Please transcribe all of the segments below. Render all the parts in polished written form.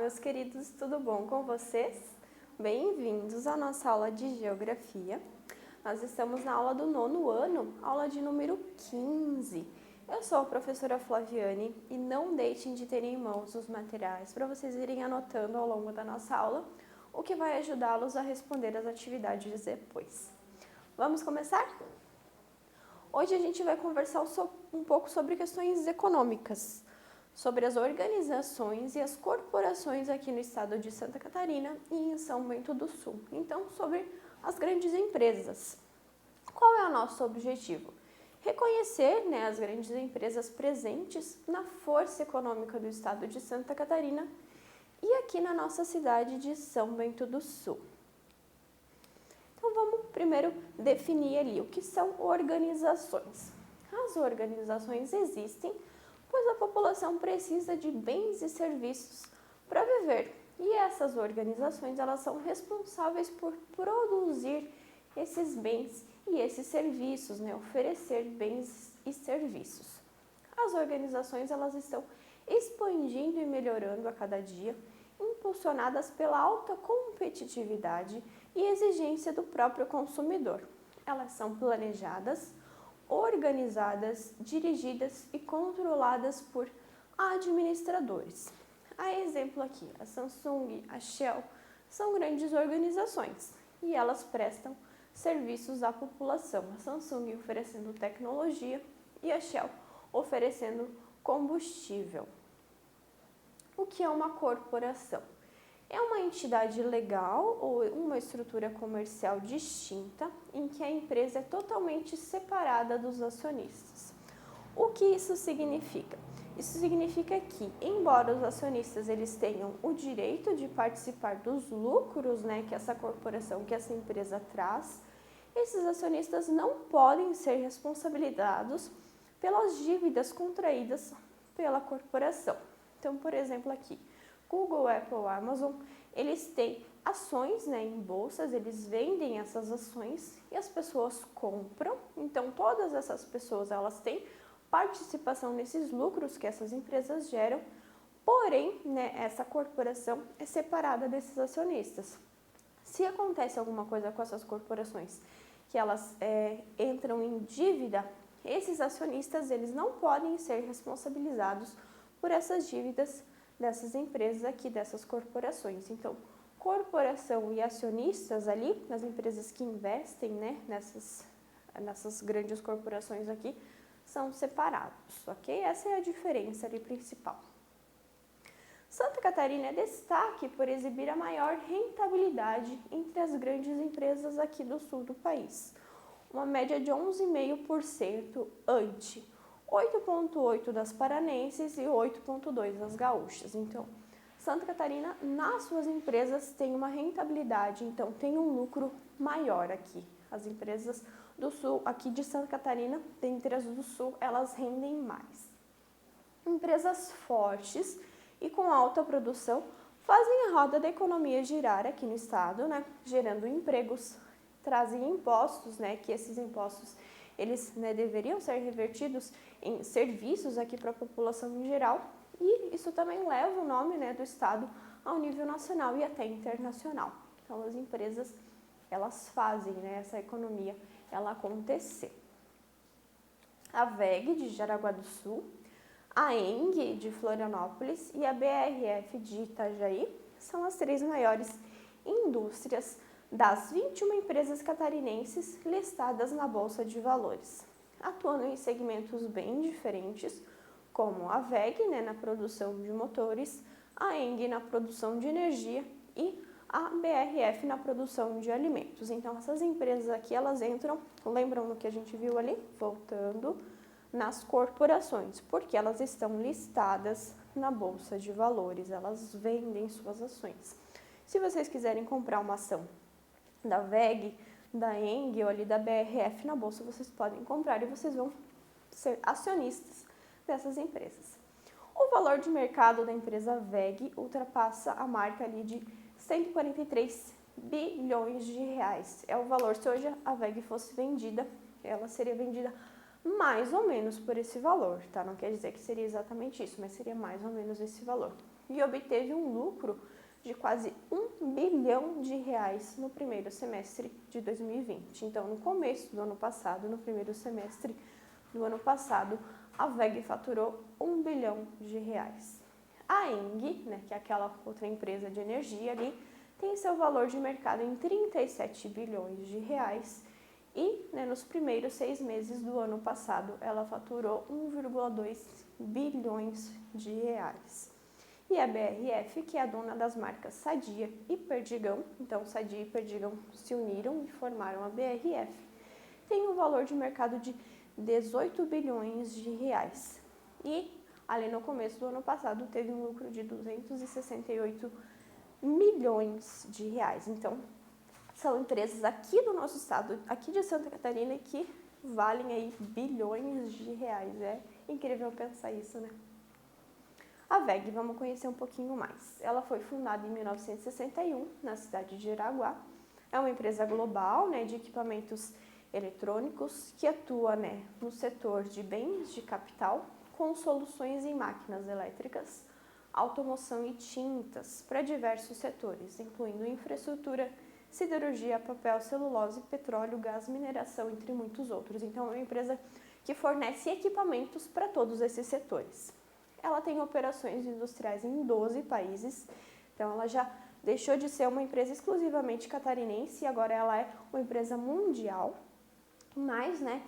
meus queridos, tudo bom com vocês? Bem-vindos à nossa aula de Geografia. Nós estamos na aula do 9º ano, aula de número 15. Eu sou a professora Flaviane e não deixem de ter em mãos os materiais para vocês irem anotando ao longo da nossa aula, o que vai ajudá-los a responder as atividades depois. Vamos começar? Hoje a gente vai conversar um pouco sobre questões econômicas, sobre as organizações e as corporações aqui no estado de Santa Catarina e em São Bento do Sul. Então, sobre as grandes empresas. Qual é o nosso objetivo? Reconhecer, as grandes empresas presentes na força econômica do estado de Santa Catarina e aqui na nossa cidade de São Bento do Sul. Então, vamos primeiro definir ali o que são organizações. As organizações existem pois a população precisa de bens e serviços para viver. E essas organizações, elas são responsáveis por produzir esses bens e esses serviços, oferecer bens e serviços. As organizações, elas estão expandindo e melhorando a cada dia, impulsionadas pela alta competitividade e exigência do próprio consumidor. Elas são planejadas, organizadas, dirigidas e controladas por administradores. A exemplo aqui, a Samsung, a Shell, são grandes organizações e elas prestam serviços à população. A Samsung oferecendo tecnologia e a Shell oferecendo combustível. O que é uma corporação? É uma entidade legal ou uma estrutura comercial distinta em que a empresa é totalmente separada dos acionistas. O que isso significa? Isso significa que, embora os acionistas eles tenham o direito de participar dos lucros, que essa corporação, que essa empresa traz, esses acionistas não podem ser responsabilizados pelas dívidas contraídas pela corporação. Então, por exemplo, aqui, Google, Apple, Amazon, eles têm ações em bolsas, eles vendem essas ações e as pessoas compram. Então, todas essas pessoas, elas têm participação nesses lucros que essas empresas geram, porém, essa corporação é separada desses acionistas. Se acontece alguma coisa com essas corporações, que elas entram em dívida, esses acionistas, eles não podem ser responsabilizados por essas dívidas dessas empresas aqui, dessas corporações. Então, corporação e acionistas ali, nas empresas que investem, nessas grandes corporações aqui, são separados, ok? Essa é a diferença ali principal. Santa Catarina é destaque por exibir a maior rentabilidade entre as grandes empresas aqui do sul do país. Uma média de 11,5% ante 8,8% das paranenses e 8,2% das gaúchas. Então, Santa Catarina, nas suas empresas, tem uma rentabilidade, então tem um lucro maior aqui. As empresas do sul, aqui de Santa Catarina, dentre as do sul, elas rendem mais. Empresas fortes e com alta produção fazem a roda da economia girar aqui no estado, gerando empregos, trazem impostos, que esses impostos eles deveriam ser revertidos em serviços aqui para a população em geral e isso também leva o nome do estado ao nível nacional e até internacional. Então as empresas elas fazem essa economia ela acontecer. A WEG de Jaraguá do Sul, a ENG de Florianópolis e a BRF de Itajaí são as 3 maiores indústrias das 21 empresas catarinenses listadas na Bolsa de Valores, atuando em segmentos bem diferentes, como a WEG na produção de motores, a ENG na produção de energia e a BRF na produção de alimentos. Então, essas empresas aqui, elas entram, lembram do que a gente viu ali? Voltando nas corporações, porque elas estão listadas na Bolsa de Valores, elas vendem suas ações. Se vocês quiserem comprar uma ação da WEG, da ENG ou ali da BRF na bolsa, vocês podem comprar e vocês vão ser acionistas dessas empresas. O valor de mercado da empresa WEG ultrapassa a marca ali de 143 bilhões de reais. É o valor, se hoje a WEG fosse vendida, ela seria vendida mais ou menos por esse valor, tá? Não quer dizer que seria exatamente isso, mas seria mais ou menos esse valor. e obteve um lucro de quase R$ 1 bilhão no primeiro semestre de 2020. Então, no começo do ano passado, no primeiro semestre do ano passado, a WEG faturou R$ 1 bilhão. A ENGIE, né, que é aquela outra empresa de energia ali, tem seu valor de mercado em 37 bilhões de reais e, né, nos primeiros 6 meses do ano passado ela faturou 1,2 bilhões de reais. E a BRF, que é a dona das marcas Sadia e Perdigão, então Sadia e Perdigão se uniram e formaram a BRF, tem um valor de mercado de 18 bilhões de reais. E, ali no começo do ano passado, teve um lucro de 268 milhões de reais. Então, são empresas aqui do nosso estado, aqui de Santa Catarina, que valem aí bilhões de reais. É incrível pensar isso, né? A WEG, vamos conhecer um pouquinho mais. Ela foi fundada em 1961, na cidade de Iraguá. É uma empresa global, né, de equipamentos eletrônicos que atua, né, no setor de bens de capital, com soluções em máquinas elétricas, automoção e tintas para diversos setores, incluindo infraestrutura, siderurgia, papel, celulose, petróleo, gás, mineração, entre muitos outros. Então, é uma empresa que fornece equipamentos para todos esses setores. Ela tem operações industriais em 12 países, então ela já deixou de ser uma empresa exclusivamente catarinense e agora ela é uma empresa mundial, mas, né,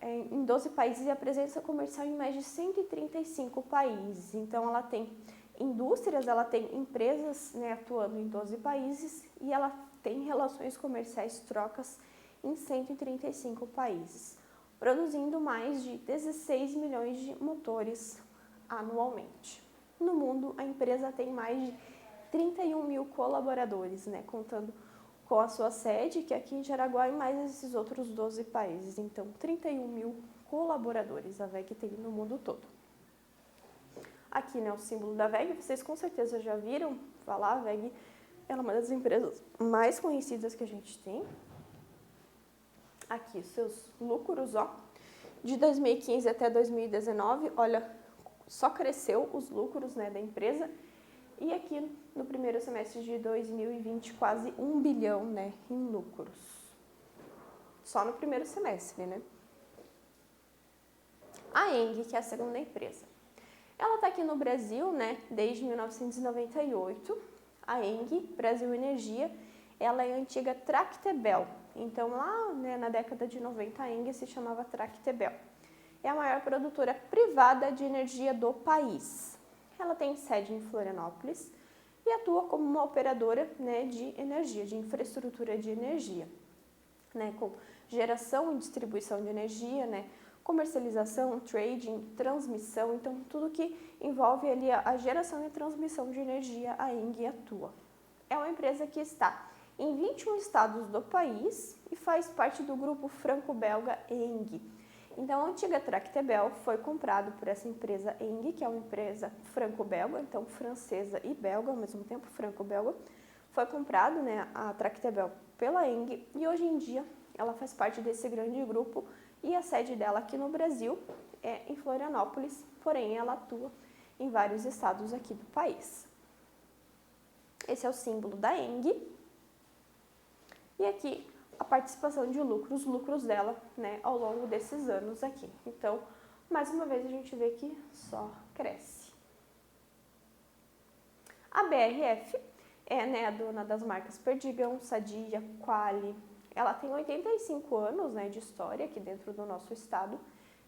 em 12 países e a presença comercial em mais de 135 países. Então ela tem indústrias, ela tem empresas, né, atuando em 12 países e ela tem relações comerciais, trocas em 135 países, produzindo mais de 16 milhões de motores anualmente. No mundo, a empresa tem mais de 31 mil colaboradores, né, contando com a sua sede, que é aqui em Jaraguá, e mais esses outros 12 países. Então, 31 mil colaboradores a WEG tem no mundo todo. Aqui, né, o símbolo da WEG, vocês com certeza já viram falar, a WEG é uma das empresas mais conhecidas que a gente tem. Aqui, seus lucros, ó, de 2015 até 2019, olha, só cresceu os lucros, né, da empresa. E aqui no primeiro semestre de 2020, quase 1 bilhão, né, em lucros. Só no primeiro semestre, né? A ENGIE, que é a segunda empresa. Ela está aqui no Brasil, né, desde 1998. A ENGIE, Brasil Energia, ela é a antiga Tractebel. Então, lá, né, na década de 90, a ENGIE se chamava Tractebel. É a maior produtora privada de energia do país. Ela tem sede em Florianópolis e atua como uma operadora, né, de energia, de infraestrutura de energia, né, com geração e distribuição de energia, né, comercialização, trading, transmissão, então tudo que envolve ali a geração e transmissão de energia, a ENGIE atua. É uma empresa que está em 21 estados do país e faz parte do grupo franco-belga ENGIE. Então, a antiga Tractebel foi comprada por essa empresa ENGIE, que é uma empresa franco-belga, então francesa e belga ao mesmo tempo, franco-belga. Foi comprado, né, a Tractebel pela ENGIE e hoje em dia ela faz parte desse grande grupo e a sede dela aqui no Brasil é em Florianópolis, porém ela atua em vários estados aqui do país. Esse é o símbolo da ENGIE. E aqui a participação de lucros, os lucros dela, né, ao longo desses anos aqui. Então, mais uma vez a gente vê que só cresce. A BRF é, né, a dona das marcas Perdigão, Sadia, Quali. Ela tem 85 anos, né, de história aqui dentro do nosso estado.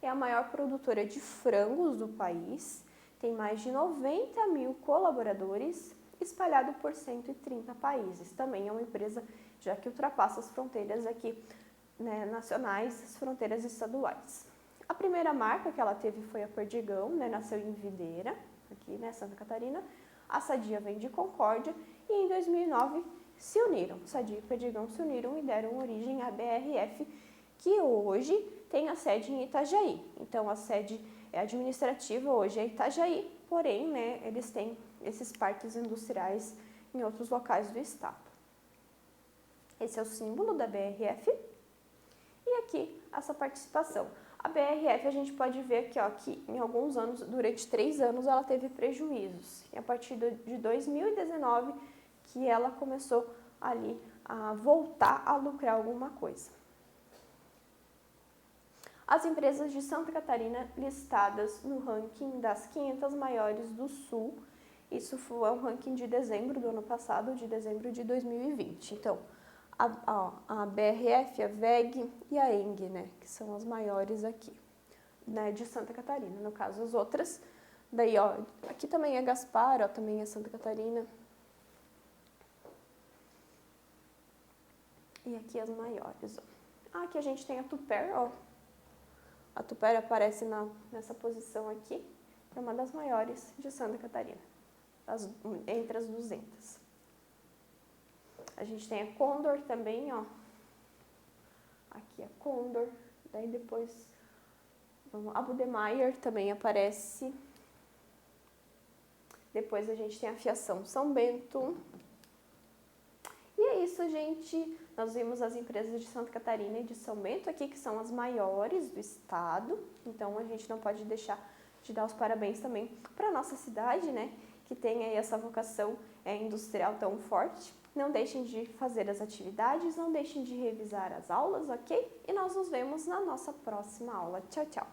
É a maior produtora de frangos do país. Tem mais de 90 mil colaboradores, espalhado por 130 países. Também é uma empresa já que ultrapassa as fronteiras aqui, né, nacionais, as fronteiras estaduais. A primeira marca que ela teve foi a Perdigão, né, nasceu em Videira, aqui, né, Santa Catarina. A Sadia vem de Concórdia e em 2009 se uniram. Sadia e Perdigão se uniram e deram origem à BRF, que hoje tem a sede em Itajaí. Então, a sede administrativa hoje é Itajaí, porém, né, eles têm esses parques industriais em outros locais do estado. Esse é o símbolo da BRF. E aqui, essa participação. A BRF a gente pode ver aqui, ó, que em alguns anos, durante 3 anos, ela teve prejuízos. E a partir de 2019 que ela começou ali a voltar a lucrar alguma coisa. As empresas de Santa Catarina listadas no ranking das 500 maiores do Sul. Isso foi um ranking de dezembro do ano passado, de dezembro de 2020. Então, a BRF, a WEG e a ENG, né, que são as maiores aqui, né, de Santa Catarina. No caso, as outras, daí, ó, aqui também é Gaspar, ó, também é Santa Catarina. E aqui as maiores, ó. Aqui a gente tem a Tupper, ó. A Tupper aparece nessa posição aqui, é uma das maiores de Santa Catarina, entre as 200. A gente tem a Condor também, ó. Aqui a Condor, daí depois a Budmeier também aparece. Depois a gente tem a Fiação São Bento. E é isso, gente. Nós vimos as empresas de Santa Catarina e de São Bento aqui, que são as maiores do estado. Então, a gente não pode deixar de dar os parabéns também para a nossa cidade, né? Que tem aí essa vocação industrial tão forte. Não deixem de fazer as atividades, não deixem de revisar as aulas, ok? E nós nos vemos na nossa próxima aula. Tchau, tchau!